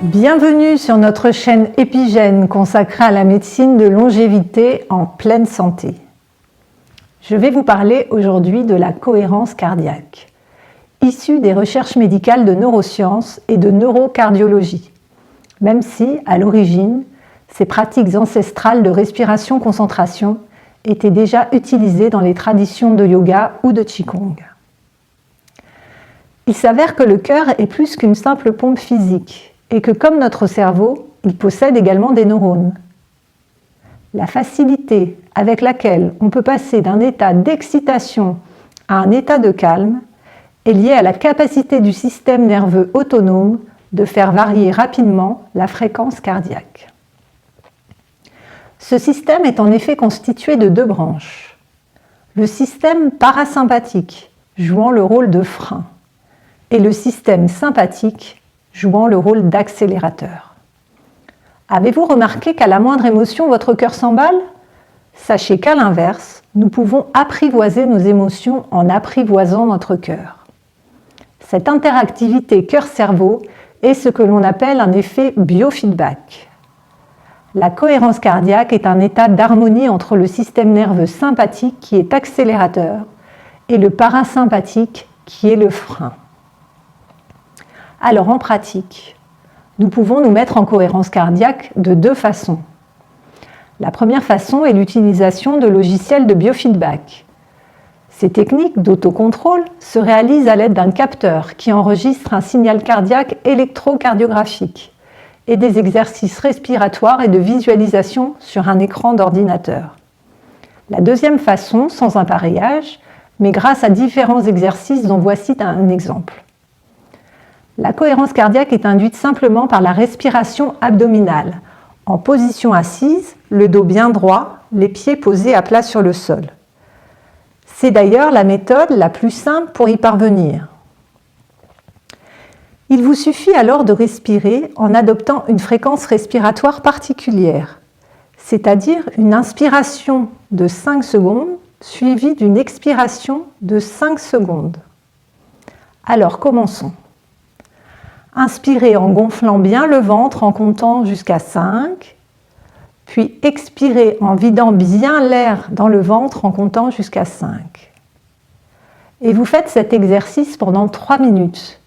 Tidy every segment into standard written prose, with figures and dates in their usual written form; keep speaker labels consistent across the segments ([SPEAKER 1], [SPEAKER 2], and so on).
[SPEAKER 1] Bienvenue sur notre chaîne Épigène consacrée à la médecine de longévité en pleine santé. Je vais vous parler aujourd'hui de la cohérence cardiaque, issue des recherches médicales de neurosciences et de neurocardiologie, même si, à l'origine, ces pratiques ancestrales de respiration-concentration étaient déjà utilisées dans les traditions de yoga ou de qigong. Il s'avère que le cœur est plus qu'une simple pompe physique, et que comme notre cerveau, il possède également des neurones. La facilité avec laquelle on peut passer d'un état d'excitation à un état de calme est liée à la capacité du système nerveux autonome de faire varier rapidement la fréquence cardiaque. Ce système est en effet constitué de deux branches. Le système parasympathique, jouant le rôle de frein, et le système sympathique, jouant le rôle d'accélérateur. Avez-vous remarqué qu'à la moindre émotion, votre cœur s'emballe ? Sachez qu'à l'inverse, nous pouvons apprivoiser nos émotions en apprivoisant notre cœur. Cette interactivité cœur-cerveau est ce que l'on appelle un effet biofeedback. La cohérence cardiaque est un état d'harmonie entre le système nerveux sympathique qui est accélérateur et le parasympathique qui est le frein. Alors en pratique, nous pouvons nous mettre en cohérence cardiaque de deux façons. La première façon est l'utilisation de logiciels de biofeedback. Ces techniques d'autocontrôle se réalisent à l'aide d'un capteur qui enregistre un signal cardiaque électrocardiographique et des exercices respiratoires et de visualisation sur un écran d'ordinateur. La deuxième façon, sans appareillage, mais grâce à différents exercices dont voici un exemple. La cohérence cardiaque est induite simplement par la respiration abdominale, en position assise, le dos bien droit, les pieds posés à plat sur le sol. C'est d'ailleurs la méthode la plus simple pour y parvenir. Il vous suffit alors de respirer en adoptant une fréquence respiratoire particulière, c'est-à-dire une inspiration de 5 secondes suivie d'une expiration de 5 secondes. Alors commençons. Inspirez en gonflant bien le ventre en comptant jusqu'à 5, puis expirez en vidant bien l'air dans le ventre en comptant jusqu'à 5. Et vous faites cet exercice pendant 3 minutes,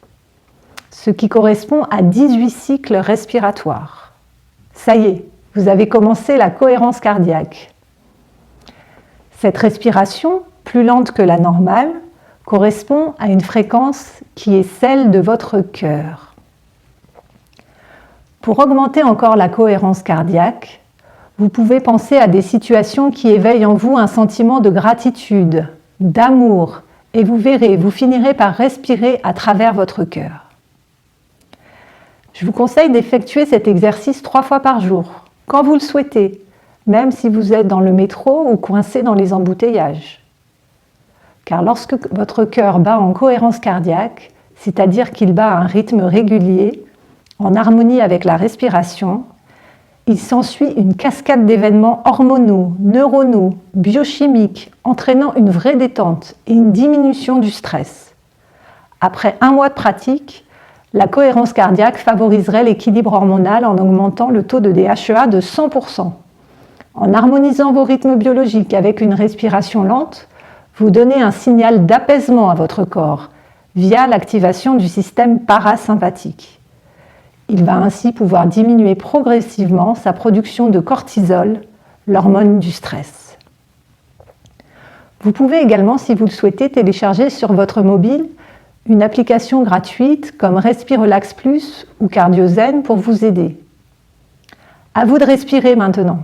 [SPEAKER 1] ce qui correspond à 18 cycles respiratoires. Ça y est, vous avez commencé la cohérence cardiaque. Cette respiration, plus lente que la normale, correspond à une fréquence qui est celle de votre cœur. Pour augmenter encore la cohérence cardiaque, vous pouvez penser à des situations qui éveillent en vous un sentiment de gratitude, d'amour, et vous verrez, vous finirez par respirer à travers votre cœur. Je vous conseille d'effectuer cet exercice 3 fois par jour, quand vous le souhaitez, même si vous êtes dans le métro ou coincé dans les embouteillages. Car lorsque votre cœur bat en cohérence cardiaque, c'est-à-dire qu'il bat à un rythme régulier, en harmonie avec la respiration, il s'ensuit une cascade d'événements hormonaux, neuronaux, biochimiques, entraînant une vraie détente et une diminution du stress. Après 1 mois de pratique, la cohérence cardiaque favoriserait l'équilibre hormonal en augmentant le taux de DHEA de 100%. En harmonisant vos rythmes biologiques avec une respiration lente, vous donnez un signal d'apaisement à votre corps via l'activation du système parasympathique. Il va ainsi pouvoir diminuer progressivement sa production de cortisol, l'hormone du stress. Vous pouvez également, si vous le souhaitez, télécharger sur votre mobile une application gratuite comme Respirelax Plus ou CardioZen pour vous aider. À vous de respirer maintenant.